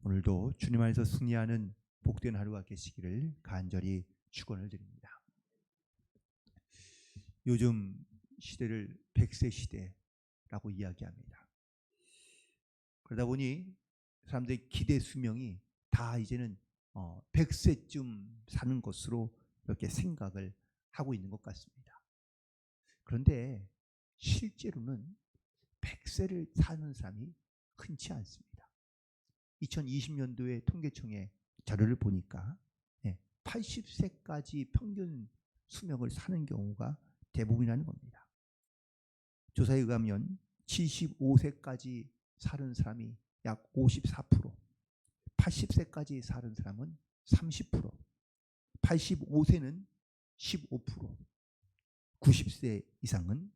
오늘도 주님 안에서 승리하는 복된 하루가 되시기를 간절히 축원을 드립니다. 요즘 시대를 100세 시대라고 이야기합니다. 그러다 보니 사람들의 기대 수명이 다 이제는 100세쯤 사는 것으로 이렇게 생각을 하고 있는 것 같습니다. 그런데 실제로는 100세를 사는 사람이 흔치 않습니다. 2020년도에 통계청의 자료를 보니까 80세까지 평균 수명을 사는 경우가 대부분이라는 겁니다. 조사에 의하면 75세까지 사는 사람이 약 54%, 80세까지 사는 사람은 30%, 85세는 15%, 90세 이상은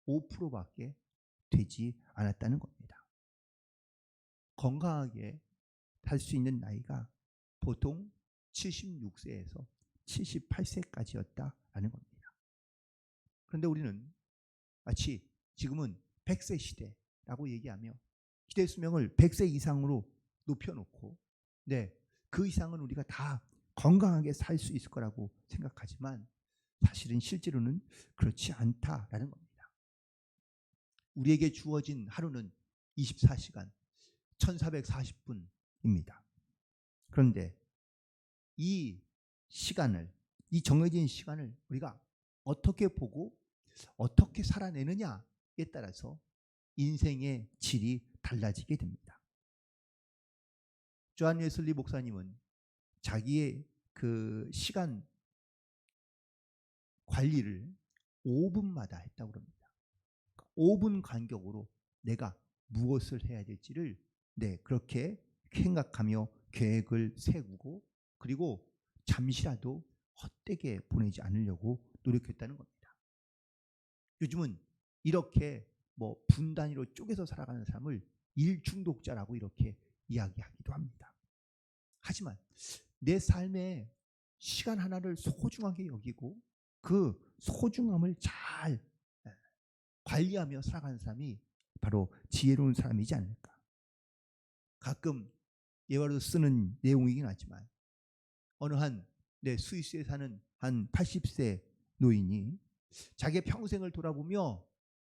5%밖에 되지 않았다는 겁니다. 건강하게 살 수 있는 나이가 보통 76세에서 78세까지였다라는 겁니다. 그런데 우리는 마치 지금은 100세 시대라고 얘기하며 기대 수명을 100세 이상으로 높여놓고 그 이상은 우리가 다 건강하게 살 수 있을 거라고 생각하지만 사실은 실제로는 그렇지 않다라는 겁니다. 우리에게 주어진 하루는 24시간 1440분입니다. 그런데 이 시간을, 이 정해진 시간을 우리가 어떻게 보고 어떻게 살아내느냐에 따라서 인생의 질이 달라지게 됩니다. 조한 웨슬리 목사님은 자기의 그 시간 관리를 5분마다 했다고 합니다. 5분 간격으로 내가 무엇을 해야 될지를 그렇게 생각하며 계획을 세우고 그리고 잠시라도 헛되게 보내지 않으려고 노력했다는 겁니다. 요즘은 이렇게 분 단위로 쪼개서 살아가는 사람을 일중독자라고 이렇게 이야기하기도 합니다. 하지만 내 삶의 시간 하나를 소중하게 여기고 그 소중함을 잘 관리하며 살아가는 사람이 바로 지혜로운 사람이지 않을까. 가끔 예화로 쓰는 내용이긴 하지만 어느 한 스위스에 사는 한 80세 노인이 자기의 평생을 돌아보며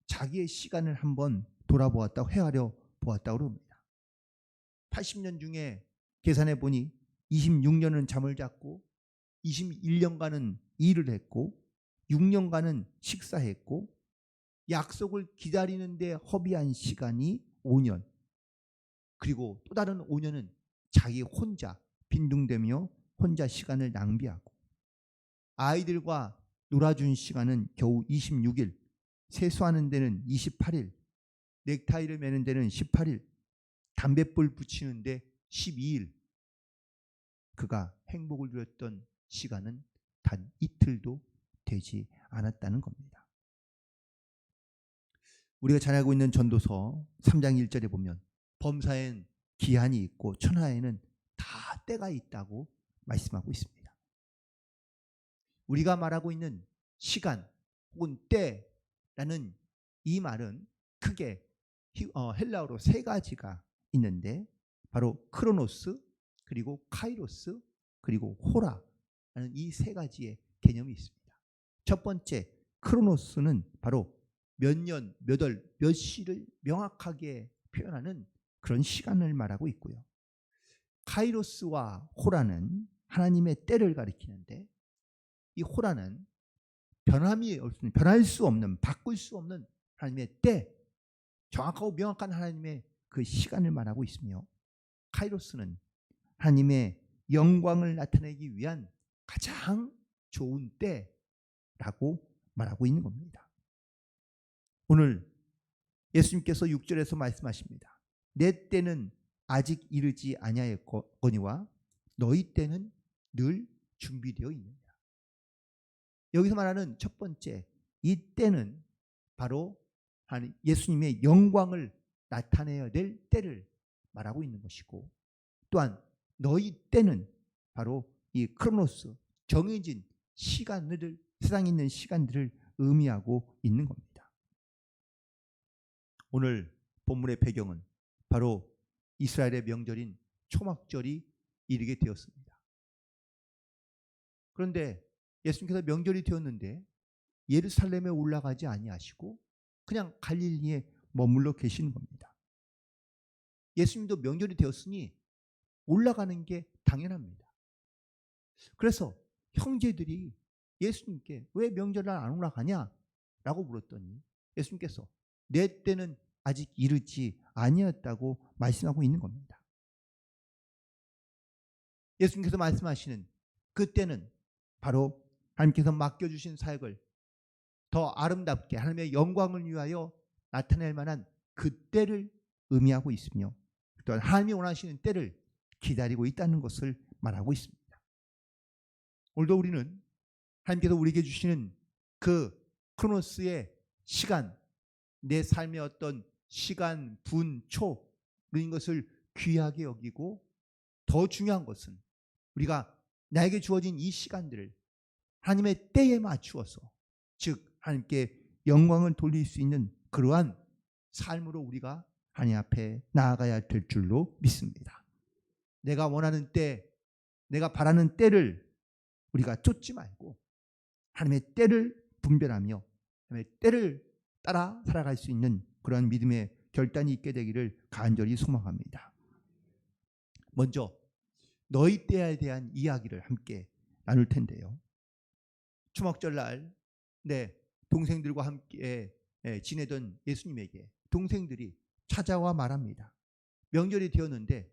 자기의 시간을 한번 돌아보았다고 헤아려 보았다고 합니다. 80년 중에 계산해 보니 26년은 잠을 잤고 21년간은 일을 했고 6년간은 식사했고 약속을 기다리는데 허비한 시간이 5년, 그리고 또 다른 5년은 자기 혼자 빈둥대며 혼자 시간을 낭비하고 아이들과 놀아준 시간은 겨우 26일, 세수하는 데는 28일, 넥타이를 매는 데는 18일, 담뱃불 붙이는 데 12일. 그가 행복을 누렸던 시간은 단 이틀도 되지 않았다는 겁니다. 우리가 잘 알고 있는 전도서 3장 1절에 보면 범사엔 기한이 있고 천하에는 다 때가 있다고 말씀하고 있습니다. 우리가 말하고 있는 시간 혹은 때라는 이 말은 크게 헬라어로 세 가지가 있는데 바로 크로노스, 그리고 카이로스, 그리고 호라라는 이 세 가지의 개념이 있습니다. 첫 번째 크로노스는 바로 몇 년, 몇 월, 몇 시를 명확하게 표현하는 그런 시간을 말하고 있고요. 카이로스와 호라는 하나님의 때를 가리키는데 이 호라는 변할 수 없는, 바꿀 수 없는 하나님의 때, 정확하고 명확한 하나님의 그 시간을 말하고 있으며 카이로스는 하나님의 영광을 나타내기 위한 가장 좋은 때라고 말하고 있는 겁니다. 오늘 예수님께서 6절에서 말씀하십니다. 내 때는 아직 이르지 아니하였거니와 너희 때는 늘 준비되어 있느니라. 여기서 말하는 첫 번째 이 때는 바로 예수님의 영광을 나타내야 될 때를 말하고 있는 것이고, 또한 너희 때는 바로 이 크로노스, 정해진 시간들을, 세상에 있는 시간들을 의미하고 있는 겁니다. 오늘 본문의 배경은 바로 이스라엘의 명절인 초막절이 이르게 되었습니다. 그런데 예수님께서 명절이 되었는데 예루살렘에 올라가지 아니하시고 그냥 갈릴리에 머물러 계시는 겁니다. 예수님도 명절이 되었으니 올라가는 게 당연합니다. 그래서 형제들이 예수님께 왜 명절날 안 올라가냐? 라고 물었더니 예수님께서 내 때는 아직 이르지 아니었다고 말씀하고 있는 겁니다. 예수님께서 말씀하시는 그 때는 바로 하나님께서 맡겨주신 사역을 더 아름답게 하나님의 영광을 위하여 나타낼 만한 그 때를 의미하고 있으며 또한 하나님이 원하시는 때를 기다리고 있다는 것을 말하고 있습니다. 오늘도 우리는 하나님께서 우리에게 주시는 그 크로노스의 시간, 내 삶의 어떤 시간, 분, 초 이런 것을 귀하게 여기고 더 중요한 것은 우리가 나에게 주어진 이 시간들을 하나님의 때에 맞추어서 즉 하나님께 영광을 돌릴 수 있는 그러한 삶으로 우리가 하나님 앞에 나아가야 될 줄로 믿습니다. 내가 원하는 때, 내가 바라는 때를 우리가 쫓지 말고 하나님의 때를 분별하며 하나님의 때를 따라 살아갈 수 있는 그러한 믿음의 결단이 있게 되기를 간절히 소망합니다. 먼저 너희 때에 대한 이야기를 함께 나눌 텐데요. 초막절날 동생들과 함께 지내던 예수님에게 동생들이 찾아와 말합니다. 명절이 되었는데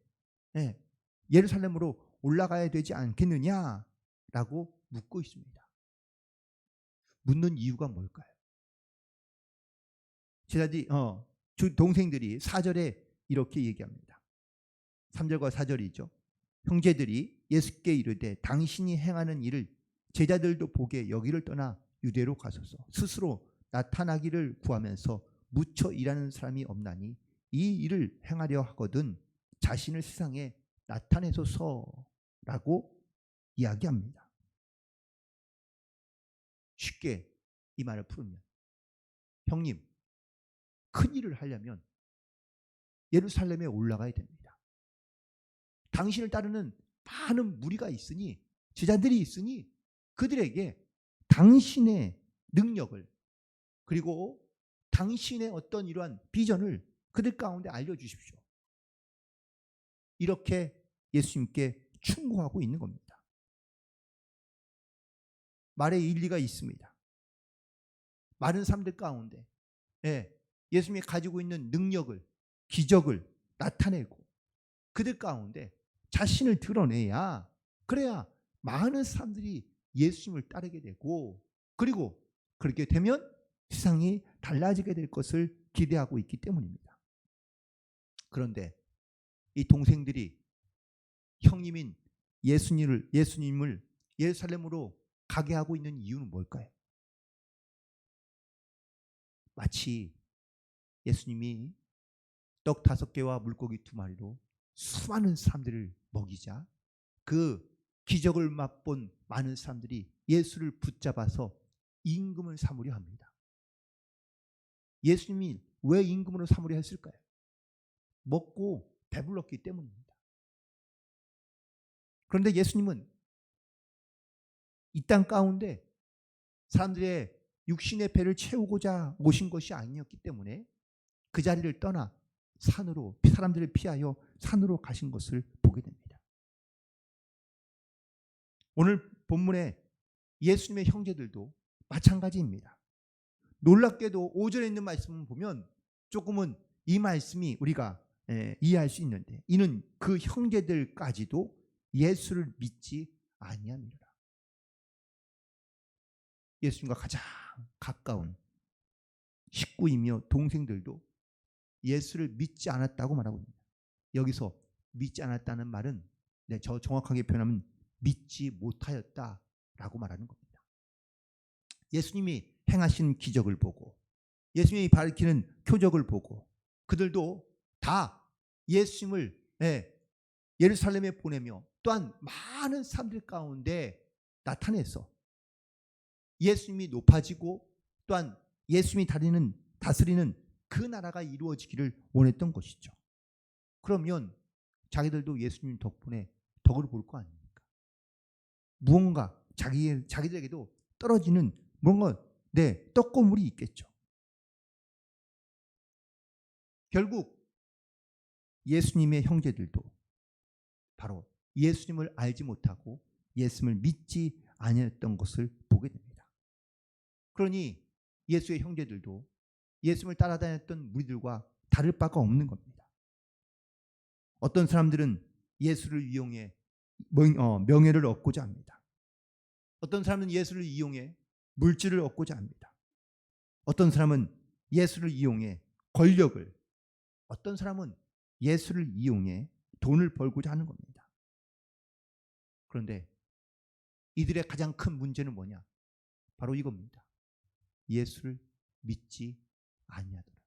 예루살렘으로 올라가야 되지 않겠느냐라고 묻고 있습니다. 묻는 이유가 뭘까요? 제자들이 동생들이 4절에 이렇게 얘기합니다. 3절과 4절이죠. 형제들이 예수께 이르되 당신이 행하는 일을 제자들도 보게 여기를 떠나 유대로 가소서. 스스로 나타나기를 구하면서 무쳐 일하는 사람이 없나니 이 일을 행하려 하거든 자신을 세상에 나타내소서라고 이야기합니다. 쉽게 이 말을 풀으면 형님, 큰 일을 하려면 예루살렘에 올라가야 됩니다. 당신을 따르는 많은 무리가 있으니 제자들이 있으니 그들에게 당신의 능력을 그리고 당신의 어떤 이러한 비전을 그들 가운데 알려주십시오. 이렇게 예수님께 충고하고 있는 겁니다. 말에 일리가 있습니다. 많은 사람들 가운데 예수님이 가지고 있는 능력을, 기적을 나타내고 그들 가운데 자신을 드러내야 그래야 많은 사람들이 예수님을 따르게 되고 그리고 그렇게 되면 세상이 달라지게 될 것을 기대하고 있기 때문입니다. 그런데 이 동생들이 형님인 예수님을 예루살렘으로 가게 하고 있는 이유는 뭘까요? 마치 예수님이 떡 5개와 물고기 2마리로 수많은 사람들을 먹이자 그 기적을 맛본 많은 사람들이 예수를 붙잡아서 임금을 삼으려 합니다. 예수님이 왜 임금으로 삼으려 했을까요? 먹고 배불렀기 때문입니다. 그런데 예수님은 이 땅 가운데 사람들의 육신의 배를 채우고자 오신 것이 아니었기 때문에 그 자리를 떠나 산으로 사람들을 피하여 산으로 가신 것을 보게 됩니다. 오늘 본문에 예수님의 형제들도 마찬가지입니다. 놀랍게도 5절에 있는 말씀을 보면 조금은 이 말씀이 우리가 이해할 수 있는데 이는 그 형제들까지도 예수를 믿지 아니함이라. 예수님과 가장 가까운 식구이며 동생들도 예수를 믿지 않았다고 말하고 있습니다. 여기서 믿지 않았다는 말은 저 정확하게 표현하면 믿지 못하였다라고 말하는 겁니다. 예수님이 행하신 기적을 보고 예수님이 밝히는 표적을 보고 그들도 다 예수님을 예루살렘에 보내며 또한 많은 사람들 가운데 나타내서 예수님이 높아지고 또한 예수님이 다스리는 그 나라가 이루어지기를 원했던 것이죠. 그러면 자기들도 예수님 덕분에 덕을 볼 거 아닙니까? 무언가 자기들에게도 떨어지는 뭔가 떡고물이 있겠죠. 결국 예수님의 형제들도 바로 예수님을 알지 못하고 예수님을 믿지 아니했던 것을 보게 됩니다. 그러니 예수의 형제들도 예수님을 따라다녔던 무리들과 다를 바가 없는 겁니다. 어떤 사람들은 예수를 이용해 명예를 얻고자 합니다. 어떤 사람은 예수를 이용해 물질을 얻고자 합니다. 어떤 사람은 예수를 이용해 권력을, 어떤 사람은 예수를 이용해 돈을 벌고자 하는 겁니다. 그런데 이들의 가장 큰 문제는 뭐냐? 바로 이겁니다. 예수를 믿지 아니하더라.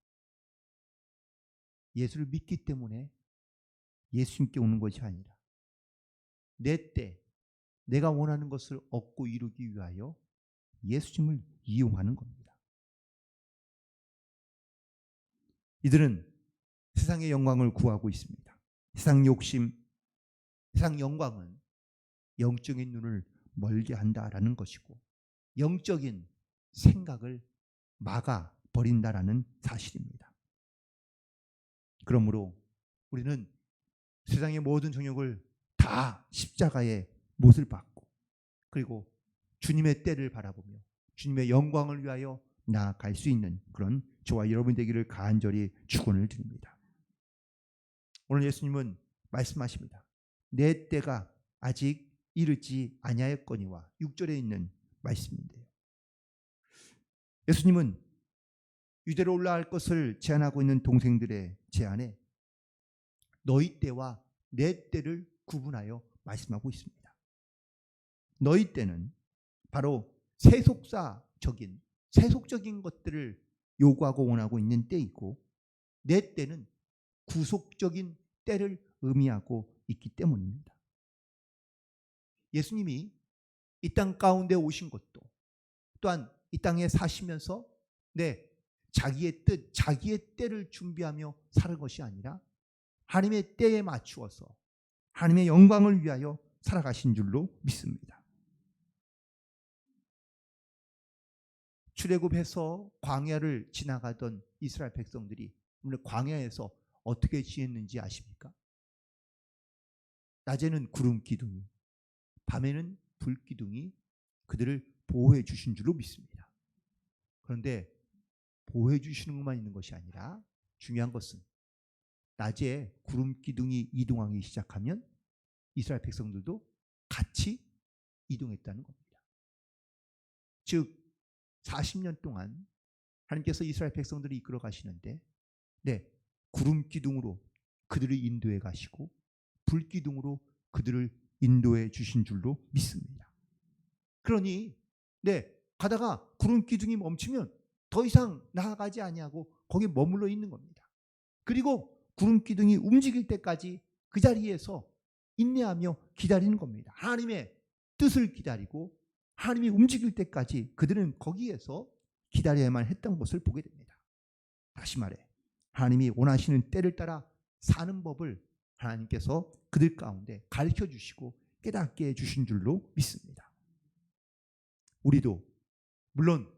예수를 믿기 때문에 예수님께 오는 것이 아니라 내 때 내가 원하는 것을 얻고 이루기 위하여 예수님을 이용하는 겁니다. 이들은 세상의 영광을 구하고 있습니다. 세상 욕심, 세상 영광은 영적인 눈을 멀게 한다라는 것이고 영적인 생각을 막아 버린다라는 사실입니다. 그러므로 우리는 세상의 모든 정욕을 다 십자가의 못을 받고 그리고 주님의 때를 바라보며 주님의 영광을 위하여 나아갈 수 있는 그런 저와 여러분 되기를 간절히 축원을 드립니다. 오늘 예수님은 말씀하십니다. 내 때가 아직 이르지 아니하였거니와 6절에 있는 말씀인데요. 예수님은 유대로 올라갈 것을 제안하고 있는 동생들의 제안에 너희 때와 내 때를 구분하여 말씀하고 있습니다. 너희 때는 바로 세속적인 것들을 요구하고 원하고 있는 때이고 내 때는 구속적인 때를 의미하고 있기 때문입니다. 예수님이 이 땅 가운데 오신 것도 또한 이 땅에 사시면서 자기의 뜻, 자기의 때를 준비하며 사는 것이 아니라 하나님의 때에 맞추어서 하나님의 영광을 위하여 살아가신 줄로 믿습니다. 출애굽해서 광야를 지나가던 이스라엘 백성들이 오늘 광야에서 어떻게 지냈는지 아십니까? 낮에는 구름 기둥이, 밤에는 불 기둥이 그들을 보호해 주신 줄로 믿습니다. 그런데 보호해 주시는 것만 있는 것이 아니라 중요한 것은 낮에 구름 기둥이 이동하기 시작하면 이스라엘 백성들도 같이 이동했다는 겁니다. 즉 40년 동안 하나님께서 이스라엘 백성들을 이끌어 가시는데 구름 기둥으로 그들을 인도해 가시고 불 기둥으로 그들을 인도해 주신 줄로 믿습니다. 그러니 가다가 구름 기둥이 멈추면 더 이상 나아가지 아니하고 거기에 머물러 있는 겁니다. 그리고 구름 기둥이 움직일 때까지 그 자리에서 인내하며 기다리는 겁니다. 하나님의 뜻을 기다리고 하나님이 움직일 때까지 그들은 거기에서 기다려야만 했던 것을 보게 됩니다. 다시 말해 하나님이 원하시는 때를 따라 사는 법을 하나님께서 그들 가운데 가르쳐 주시고 깨닫게 해주신 줄로 믿습니다. 우리도 물론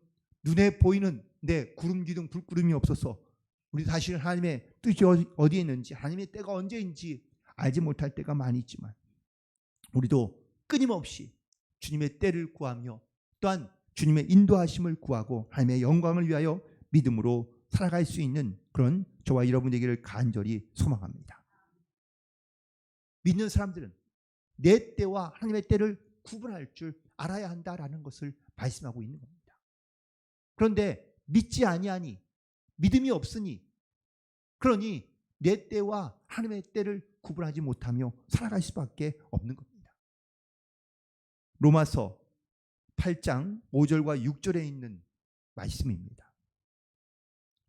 눈에 보이는 구름 기둥 불구름이 없어서 우리 사실 하나님의 뜻이 어디에 있는지 하나님의 때가 언제인지 알지 못할 때가 많이 있지만 우리도 끊임없이 주님의 때를 구하며 또한 주님의 인도하심을 구하고 하나님의 영광을 위하여 믿음으로 살아갈 수 있는 그런 저와 여러분 되기를 간절히 소망합니다. 믿는 사람들은 내 때와 하나님의 때를 구분할 줄 알아야 한다라는 것을 말씀하고 있는 겁니다. 그런데 믿지 아니하니 믿음이 없으니 그러니 내 때와 하나님의 때를 구분하지 못하며 살아갈 수밖에 없는 겁니다. 로마서 8장 5절과 6절에 있는 말씀입니다.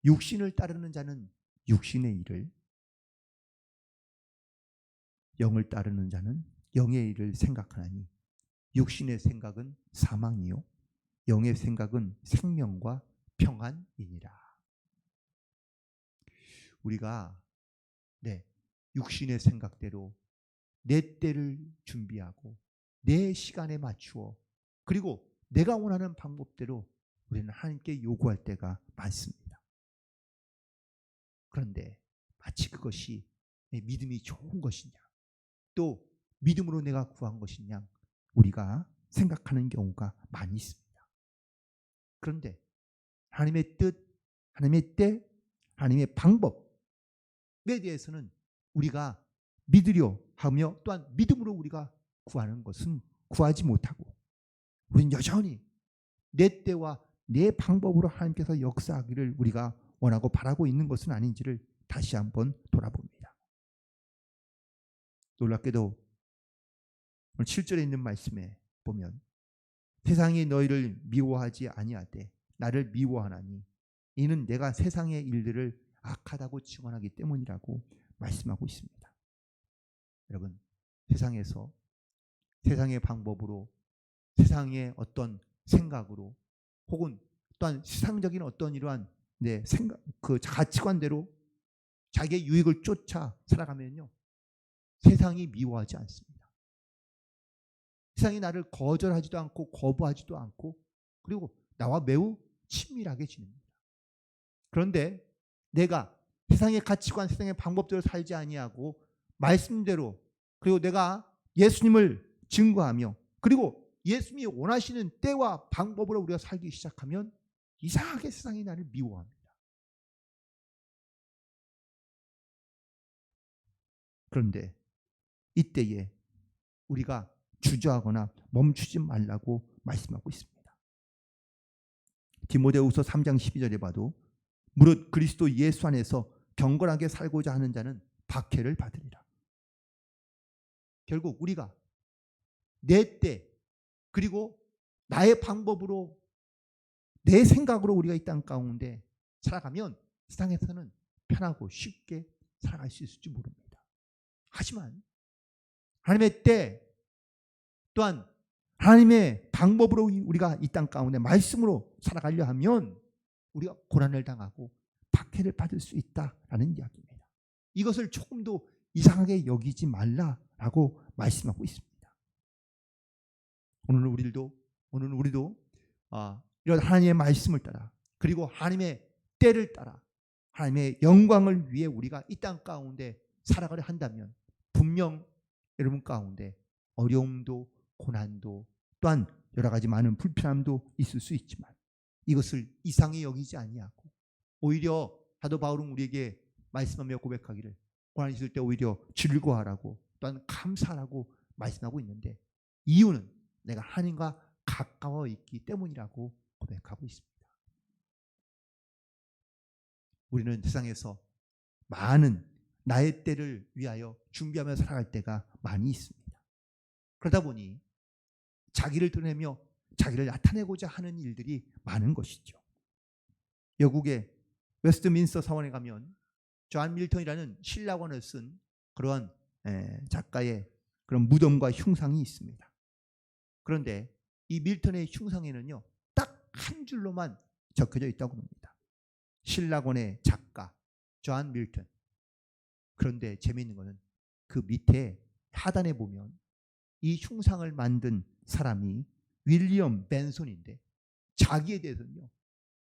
육신을 따르는 자는 육신의 일을, 영을 따르는 자는 영의 일을 생각하나니 육신의 생각은 사망이요 영의 생각은 생명과 평안이니라. 우리가 육신의 생각대로 내 때를 준비하고 내 시간에 맞추어 그리고 내가 원하는 방법대로 우리는 하나님께 요구할 때가 많습니다. 그런데 마치 그것이 내 믿음이 좋은 것이냐 또 믿음으로 내가 구한 것이냐 우리가 생각하는 경우가 많이 있습니다. 그런데 하나님의 뜻, 하나님의 때, 하나님의 방법에 대해서는 우리가 믿으려 하며 또한 믿음으로 우리가 구하는 것은 구하지 못하고 우리는 여전히 내 때와 내 방법으로 하나님께서 역사하기를 우리가 원하고 바라고 있는 것은 아닌지를 다시 한번 돌아봅니다. 놀랍게도 오늘 7절에 있는 말씀에 보면 세상이 너희를 미워하지 아니하되 나를 미워하나니 이는 내가 세상의 일들을 악하다고 증언하기 때문이라고 말씀하고 있습니다. 여러분, 세상에서 세상의 방법으로 세상의 어떤 생각으로 혹은 또한 세상적인 어떤 이러한 생각, 그 가치관대로 자기의 유익을 쫓아 살아가면요 세상이 미워하지 않습니다. 세상이 나를 거절하지도 않고 거부하지도 않고 그리고 나와 매우 친밀하게 지냅니다. 그런데 내가 세상의 가치관, 세상의 방법대로 살지 아니하고 말씀대로 그리고 내가 예수님을 증거하며 그리고 예수님이 원하시는 때와 방법으로 우리가 살기 시작하면 이상하게 세상이 나를 미워합니다. 그런데 이때에 우리가 주저하거나 멈추지 말라고 말씀하고 있습니다. 디모데후서 3장 12절에 봐도 무릇 그리스도 예수 안에서 경건하게 살고자 하는 자는 박해를 받으리라. 결국 우리가 내 때 그리고 나의 방법으로 내 생각으로 우리가 이 땅 가운데 살아가면 세상에서는 편하고 쉽게 살아갈 수 있을지 모릅니다. 하지만 하나님의 때 또한 하나님의 방법으로 우리가 이 땅 가운데 말씀으로 살아가려 하면 우리가 고난을 당하고 박해를 받을 수 있다라는 이야기입니다. 이것을 조금도 이상하게 여기지 말라라고 말씀하고 있습니다. 오늘 우리도 이런 하나님의 말씀을 따라 그리고 하나님의 때를 따라 하나님의 영광을 위해 우리가 이 땅 가운데 살아가려 한다면 분명 여러분 가운데 어려움도 고난도 또한 여러 가지 많은 불편함도 있을 수 있지만 이것을 이상히 여기지 아니하고 오히려 사도 바울은 우리에게 말씀하며 고백하기를 고난 있을 때 오히려 즐거워하라고 또한 감사하라고 말씀하고 있는데 이유는 내가 하나님과 가까워 있기 때문이라고 고백하고 있습니다. 우리는 세상에서 많은 나의 때를 위하여 준비하며 살아갈 때가 많이 있습니다. 그러다 보니 자기를 드러내며 자기를 나타내고자 하는 일들이 많은 것이죠. 영국의 웨스트민스터 사원에 가면 존 밀턴이라는 신라권을 쓴 그러한 작가의 그런 무덤과 흉상이 있습니다. 그런데 이 밀턴의 흉상에는요 딱 한 줄로만 적혀져 있다고 합니다. 신라권의 작가 존 밀턴. 그런데 재미있는 것은 그 밑에 하단에 보면 이 흉상을 만든 사람이 윌리엄 벤손인데 자기에 대해서는요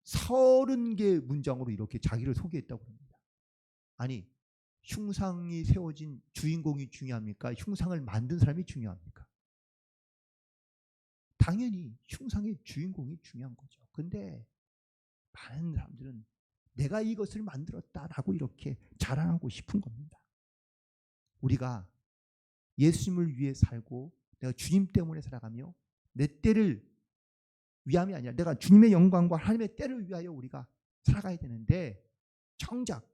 30개의 문장으로 이렇게 자기를 소개했다고 합니다. 아니 흉상이 세워진 주인공이 중요합니까? 흉상을 만든 사람이 중요합니까? 당연히 흉상의 주인공이 중요한 거죠. 근데 많은 사람들은 내가 이것을 만들었다라고 이렇게 자랑하고 싶은 겁니다. 우리가 예수님을 위해 살고 내가 주님 때문에 살아가며 내 때를 위함이 아니라 내가 주님의 영광과 하나님의 때를 위하여 우리가 살아가야 되는데 정작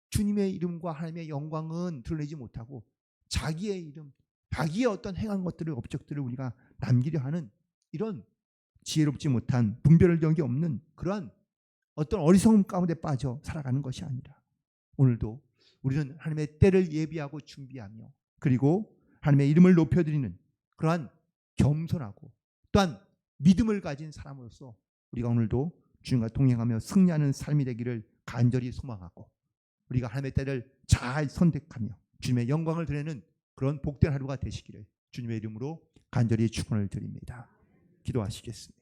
주님의 이름과 하나님의 영광은 드러내지 못하고 자기의 이름, 자기의 어떤 행한 것들을 업적들을 우리가 남기려 하는 이런 지혜롭지 못한 분별력이 없는 그러한 어떤 어리석음 가운데 빠져 살아가는 것이 아니라 오늘도 우리는 하나님의 때를 예비하고 준비하며 그리고 하나님의 이름을 높여드리는 그러한 겸손하고 또한 믿음을 가진 사람으로서 우리가 오늘도 주님과 동행하며 승리하는 삶이 되기를 간절히 소망하고 우리가 하나님의 때를 잘 선택하며 주님의 영광을 드리는 그런 복된 하루가 되시기를 주님의 이름으로 간절히 축원을 드립니다. 기도하시겠습니다.